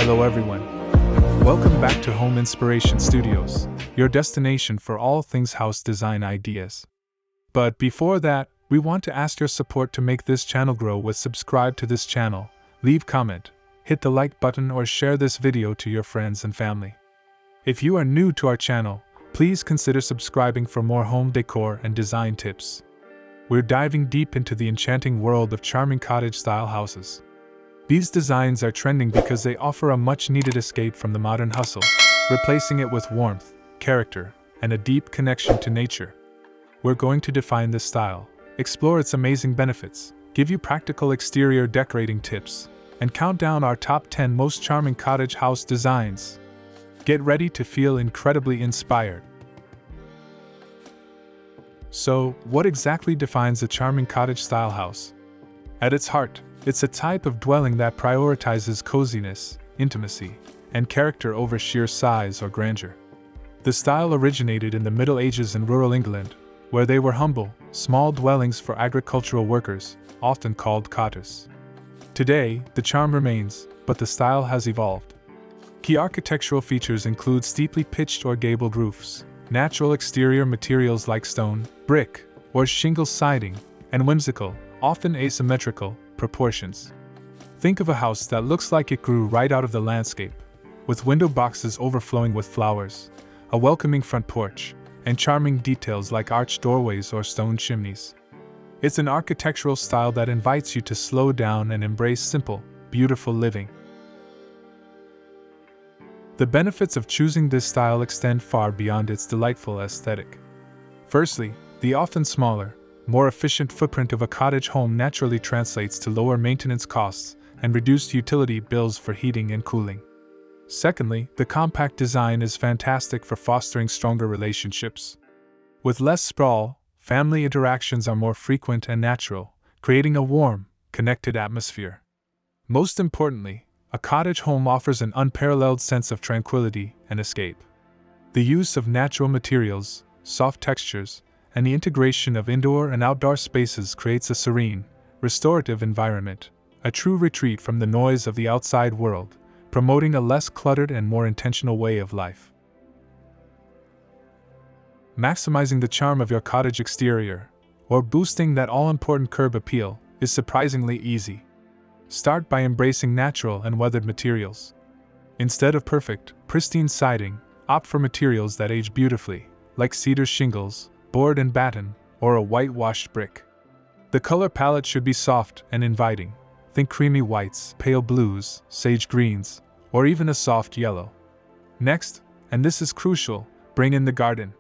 Hello everyone. Welcome back to Home Inspiration Studios, your destination for all things house design ideas. But before that, we want to ask your support to make this channel grow with subscribe to this channel, leave comment, hit the like button or share this video to your friends and family. If you are new to our channel, please consider subscribing for more home decor and design tips. We're diving deep into the enchanting world of charming cottage-style houses. These designs are trending because they offer a much-needed escape from the modern hustle, replacing it with warmth, character, and a deep connection to nature. We're going to define this style, explore its amazing benefits, give you practical exterior decorating tips, and count down our top 10 most charming cottage house designs. Get ready to feel incredibly inspired. So, what exactly defines a charming cottage-style house? At its heart, it's a type of dwelling that prioritizes coziness, intimacy, and character over sheer size or grandeur. The style originated in the Middle Ages in rural England, where they were humble, small dwellings for agricultural workers, often called cottages. Today, the charm remains, but the style has evolved. Key architectural features include steeply pitched or gabled roofs, natural exterior materials like stone, brick, or shingle siding, and whimsical, often asymmetrical, proportions. Think of a house that looks like it grew right out of the landscape, with window boxes overflowing with flowers, a welcoming front porch, and charming details like arched doorways or stone chimneys. It's an architectural style that invites you to slow down and embrace simple, beautiful living. The benefits of choosing this style extend far beyond its delightful aesthetic. Firstly, the often smaller, more efficient footprint of a cottage home naturally translates to lower maintenance costs and reduced utility bills for heating and cooling. Secondly, the compact design is fantastic for fostering stronger relationships. With less sprawl, family interactions are more frequent and natural, creating a warm, connected atmosphere. Most importantly, a cottage home offers an unparalleled sense of tranquility and escape. The use of natural materials, soft textures, and the integration of indoor and outdoor spaces creates a serene, restorative environment, a true retreat from the noise of the outside world, promoting a less cluttered and more intentional way of life. Maximizing the charm of your cottage exterior, or boosting that all-important curb appeal, is surprisingly easy. Start by embracing natural and weathered materials. Instead of perfect, pristine siding, opt for materials that age beautifully, like cedar shingles, board and batten, or a whitewashed brick. The color palette should be soft and inviting. Think creamy whites, pale blues, sage greens, or even a soft yellow. Next, and this is crucial, bring in the garden.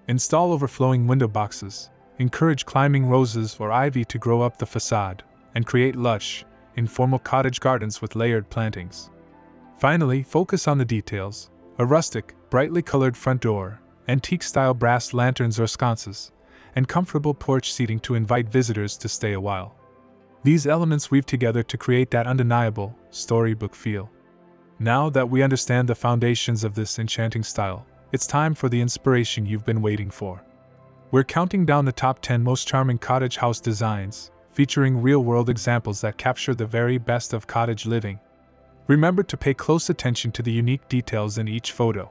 Install overflowing window boxes, encourage climbing roses or ivy to grow up the facade, and create lush, informal cottage gardens with layered plantings. Finally, focus on the details: a rustic, brightly colored front door, antique-style brass lanterns or sconces, and comfortable porch seating to invite visitors to stay a while. These elements weave together to create that undeniable, storybook feel. Now that we understand the foundations of this enchanting style, it's time for the inspiration you've been waiting for. We're counting down the top 10 most charming cottage house designs, featuring real-world examples that capture the very best of cottage living. Remember to pay close attention to the unique details in each photo.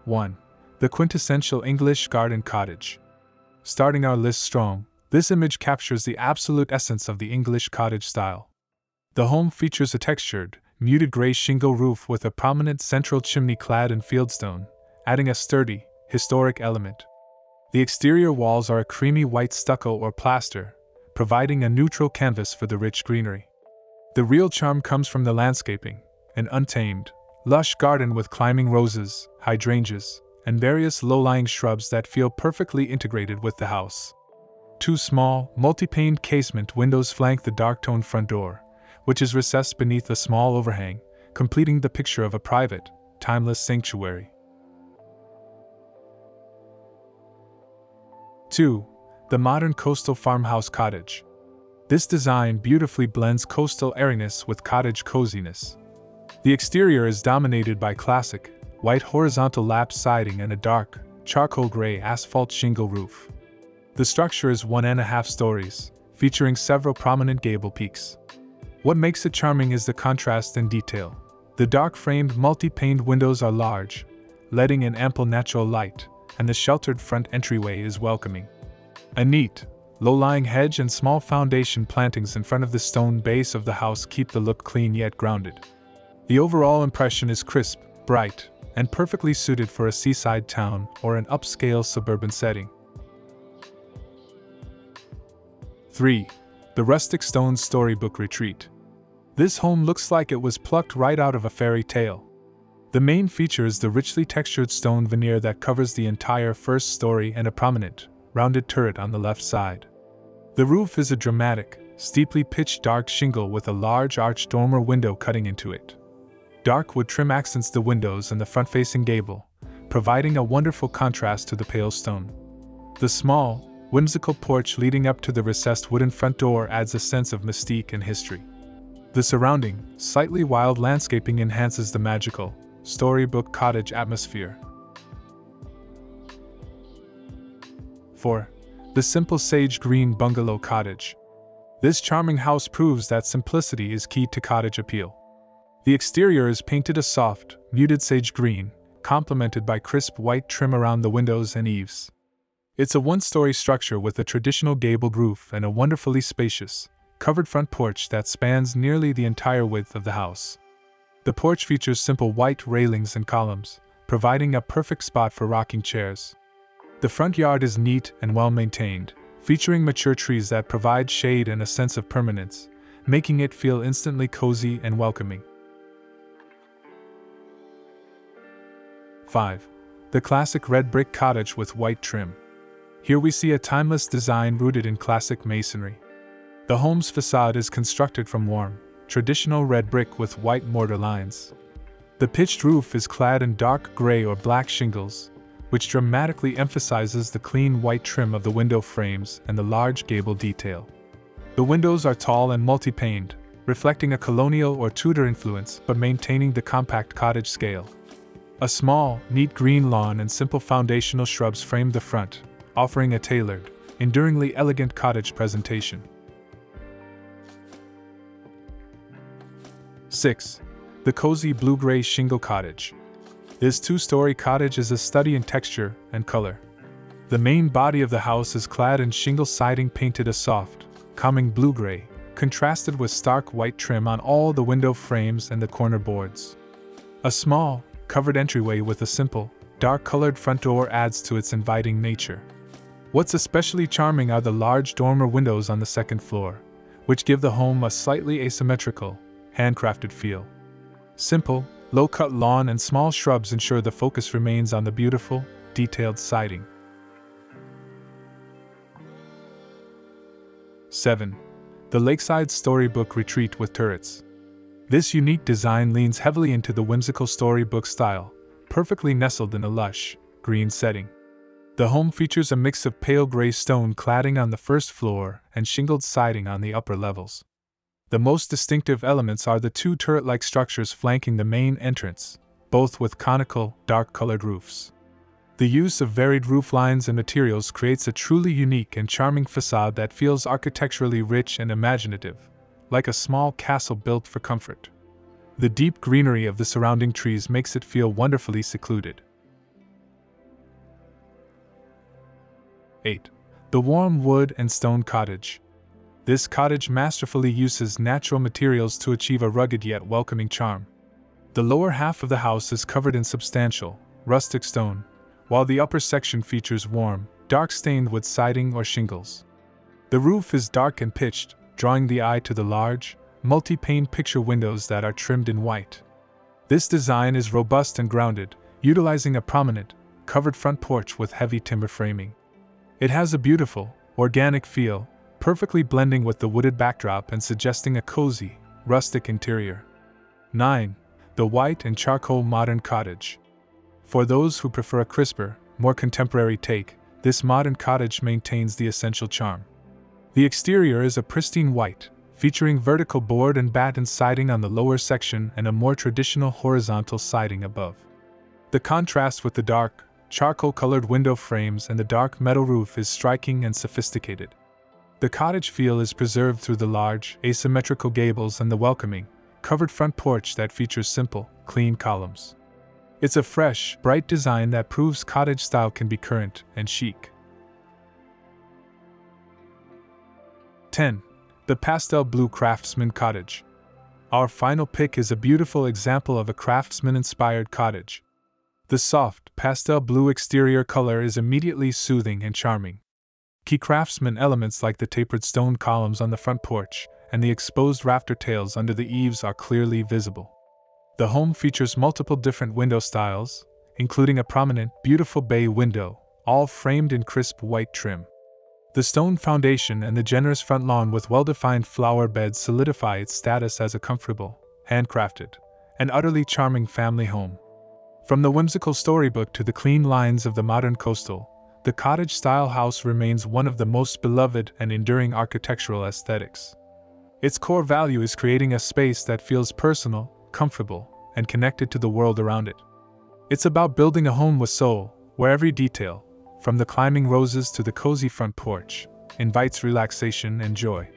(1) The quintessential English garden cottage. Starting our list strong, this image captures the absolute essence of the English cottage style. The home features a textured, muted gray shingle roof with a prominent central chimney clad in fieldstone, adding a sturdy, historic element. The exterior walls are a creamy white stucco or plaster, providing a neutral canvas for the rich greenery. The real charm comes from the landscaping, an untamed, lush garden with climbing roses, hydrangeas, and various low-lying shrubs that feel perfectly integrated with the house. Two small, multi-paned casement windows flank the dark-toned front door, which is recessed beneath a small overhang, completing the picture of a private, timeless sanctuary. 2. The modern coastal farmhouse cottage. This design beautifully blends coastal airiness with cottage coziness. The exterior is dominated by classic, white horizontal lap siding and a dark, charcoal gray asphalt shingle roof. The structure is 1.5 stories, featuring several prominent gable peaks. What makes it charming is the contrast and detail. The dark-framed, multi-paned windows are large, letting in ample natural light, and the sheltered front entryway is welcoming. A neat, low-lying hedge and small foundation plantings in front of the stone base of the house keep the look clean yet grounded. The overall impression is crisp, bright, and perfectly suited for a seaside town or an upscale suburban setting. 3. The rustic stone storybook retreat. This home looks like it was plucked right out of a fairy tale. The main feature is the richly textured stone veneer that covers the entire first story and a prominent, rounded turret on the left side. The roof is a dramatic, steeply pitched dark shingle with a large arched dormer window cutting into it. Dark wood trim accents the windows and the front-facing gable, providing a wonderful contrast to the pale stone. The small, whimsical porch leading up to the recessed wooden front door adds a sense of mystique and history. The surrounding, slightly wild landscaping enhances the magical, storybook cottage atmosphere. 4. The simple sage green bungalow cottage. This charming house proves that simplicity is key to cottage appeal. The exterior is painted a soft, muted sage green, complemented by crisp white trim around the windows and eaves. It's a one-story structure with a traditional gabled roof and a wonderfully spacious, covered front porch that spans nearly the entire width of the house. The porch features simple white railings and columns, providing a perfect spot for rocking chairs. The front yard is neat and well-maintained, featuring mature trees that provide shade and a sense of permanence, making it feel instantly cozy and welcoming. 5. The classic red brick cottage with white trim. Here we see a timeless design rooted in classic masonry. The home's facade is constructed from warm, traditional red brick with white mortar lines. The pitched roof is clad in dark gray or black shingles, which dramatically emphasizes the clean white trim of the window frames and the large gable detail. The windows are tall and multi-paned, reflecting a colonial or Tudor influence but maintaining the compact cottage scale. A small, neat green lawn and simple foundational shrubs frame the front, offering a tailored, enduringly elegant cottage presentation. 6. The cozy blue-gray shingle cottage. This two-story cottage is a study in texture and color. The main body of the house is clad in shingle siding painted a soft, calming blue-gray, contrasted with stark white trim on all the window frames and the corner boards. A small, covered entryway with a simple, dark-colored front door adds to its inviting nature. What's especially charming are the large dormer windows on the second floor, which give the home a slightly asymmetrical, handcrafted feel. Simple, low-cut lawn and small shrubs ensure the focus remains on the beautiful, detailed siding. 7. The lakeside storybook retreat with turrets. This unique design leans heavily into the whimsical storybook style, perfectly nestled in a lush, green setting. The home features a mix of pale gray stone cladding on the first floor and shingled siding on the upper levels. The most distinctive elements are the two turret-like structures flanking the main entrance, both with conical, dark-colored roofs. The use of varied roof lines and materials creates a truly unique and charming facade that feels architecturally rich and imaginative, like a small castle built for comfort. The deep greenery of the surrounding trees makes it feel wonderfully secluded. 8. The warm wood and stone cottage. This cottage masterfully uses natural materials to achieve a rugged yet welcoming charm. The lower half of the house is covered in substantial, rustic stone, while the upper section features warm, dark-stained wood siding or shingles. The roof is dark and pitched, drawing the eye to the large, multi-pane picture windows that are trimmed in white. This design is robust and grounded, utilizing a prominent, covered front porch with heavy timber framing. It has a beautiful, organic feel, perfectly blending with the wooded backdrop and suggesting a cozy, rustic interior. 9. The white and charcoal modern cottage. For those who prefer a crisper, more contemporary take, this modern cottage maintains the essential charm. The exterior is a pristine white, featuring vertical board and batten siding on the lower section and a more traditional horizontal siding above. The contrast with the dark, charcoal-colored window frames and the dark metal roof is striking and sophisticated. The cottage feel is preserved through the large, asymmetrical gables and the welcoming, covered front porch that features simple, clean columns. It's a fresh, bright design that proves cottage style can be current and chic. 10. The Pastel Blue Craftsman Cottage. Our final pick is a beautiful example of a craftsman-inspired cottage. The soft, pastel blue exterior color is immediately soothing and charming. Key craftsman elements like the tapered stone columns on the front porch and the exposed rafter tails under the eaves are clearly visible. The home features multiple different window styles, including a prominent, beautiful bay window, all framed in crisp white trim. The stone foundation and the generous front lawn with well-defined flower beds solidify its status as a comfortable, handcrafted, and utterly charming family home. From the whimsical storybook to the clean lines of the modern coastal, the cottage-style house remains one of the most beloved and enduring architectural aesthetics. Its core value is creating a space that feels personal, comfortable, and connected to the world around it. It's about building a home with soul, where every detail, from the climbing roses to the cozy front porch, invites relaxation and joy.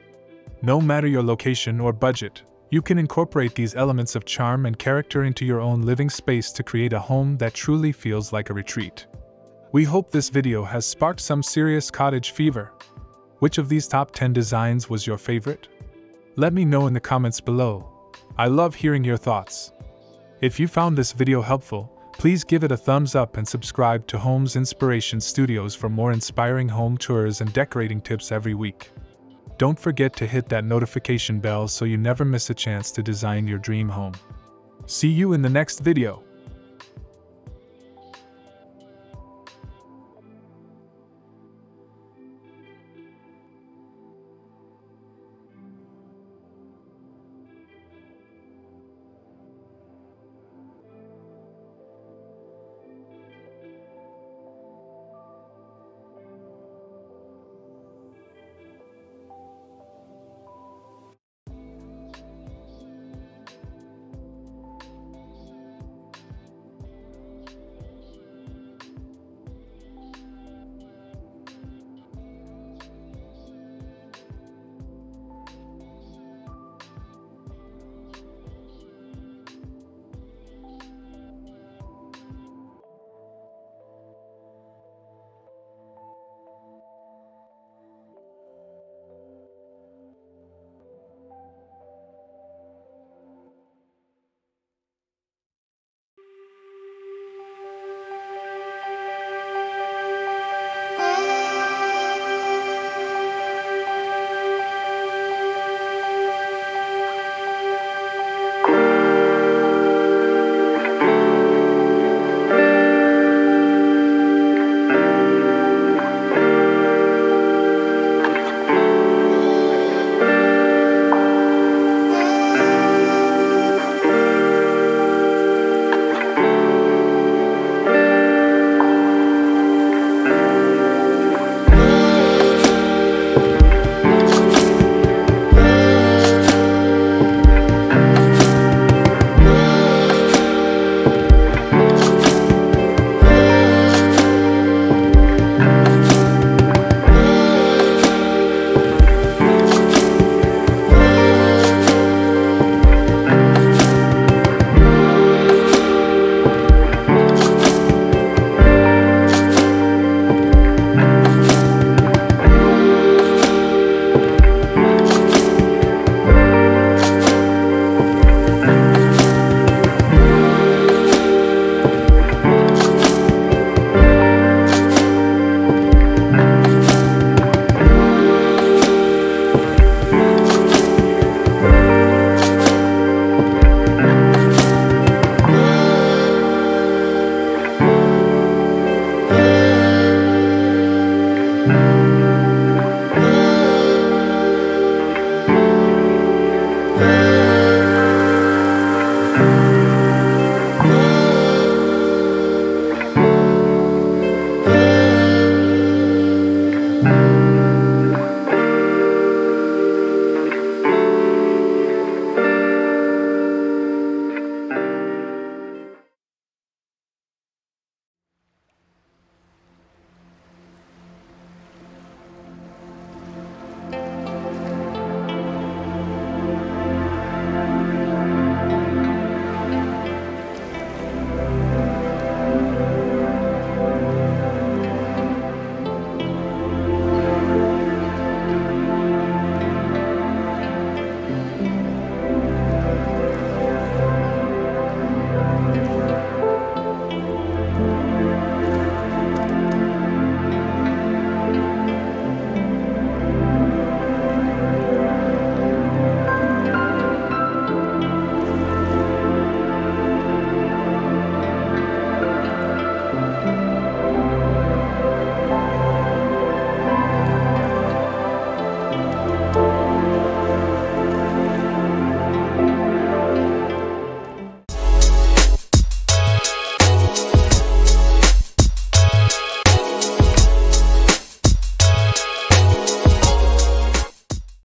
No matter your location or budget, you can incorporate these elements of charm and character into your own living space to create a home that truly feels like a retreat. We hope this video has sparked some serious cottage fever. Which of these top 10 designs was your favorite? Let me know in the comments below. I love hearing your thoughts. If you found this video helpful, please give it a thumbs up and subscribe to Homes Inspiration Studios for more inspiring home tours and decorating tips every week. Don't forget to hit that notification bell so you never miss a chance to design your dream home. See you in the next video.